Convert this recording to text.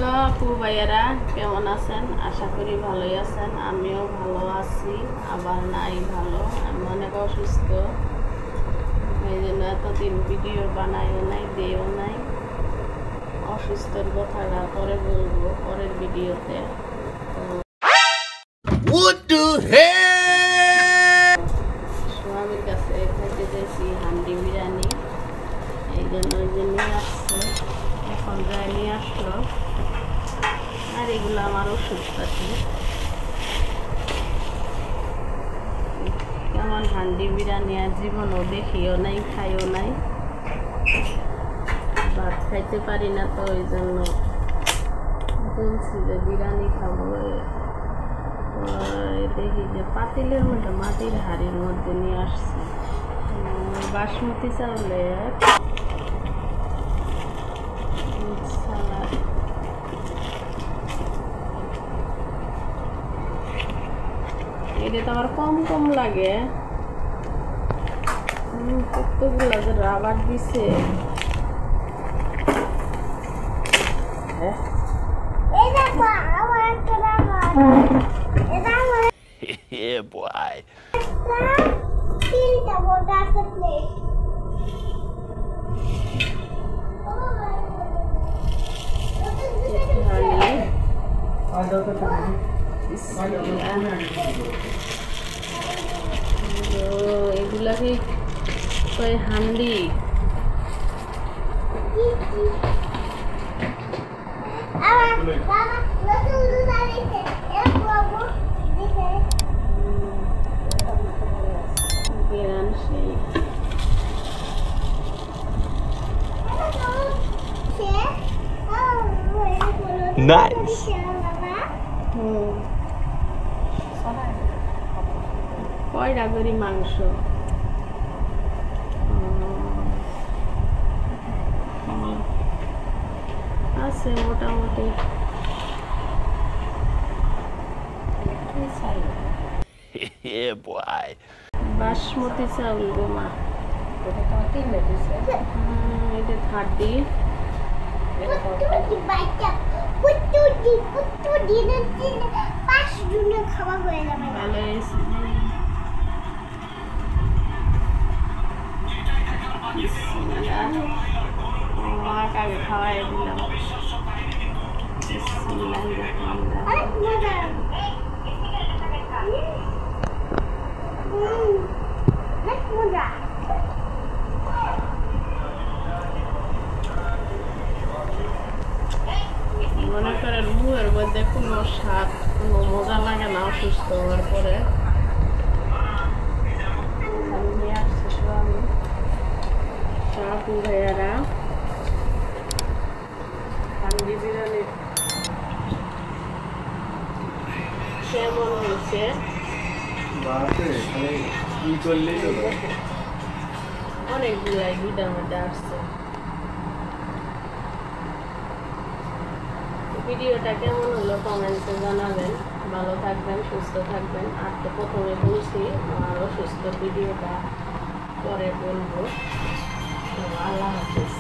আপু ভাইয়ারা কেমন আছেন? আশা করি ভালোই আছেন। আমিও ভালো আছি, আবার নাই ভালো। আমি অনেক অসুস্থ, এই জন্য এতদিন ভিডিও বানাইও নাই, দিও নাই। অসুস্থর কথাটা পরে বলবো পরের ভিডিওতে। স্বামীর কাছে খাইতে চাইছি হান্ডি বিরিয়ানি, এই জন্য ওই যে নিয়ে আসছে, এখন যায় নিয়ে আসলো। আর এগুলো আমার ওষুধ পাতি। কেমন হান্ডি বিরিয়ানি আর জীবনও দেখিও নাই, খাইও নাই। ভাত খাইতে পারি না, তো ওই জন্য বলছি যে বিরিয়ানি খাবো। দেখি যে পাতিলের মধ্যে, মাটির হাড়ির মধ্যে নিয়ে আসছে বাসমতি চাউলের সালাদ। এটা তো আমার কম কম লাগে, কতগুলা যে রাবার দিছে। Yeah, boy. এগুলাকে হান্ডি। Nice. কয়টা করি মাংস? আছে মোটামুটি। Yeah, boy. বাসমতি চাউল গো মা, এটা থার্টি। মাকে খাওয়াই দিলাম। মনে করেন মুয়ের মধ্যে কোনো স্বাদ, কোনো মজা লাগে না অসুস্থ হওয়ার পরে। নিয়ে আসছি স্বামী, আপু ভাইয়ারা হান্ডি বিরিয়ানি কেমন হয়েছে? অনেকগুলাই ভিডিওর মধ্যে আসছে। ভিডিওটা কেমন হলো কমেন্টসে জানাবেন। ভালো থাকবেন, সুস্থ থাকবেন। আর তো প্রথমে বলছি আমার অসুস্থ, ভিডিওটা পরে বলবো। আল্লাহ হাফিজ।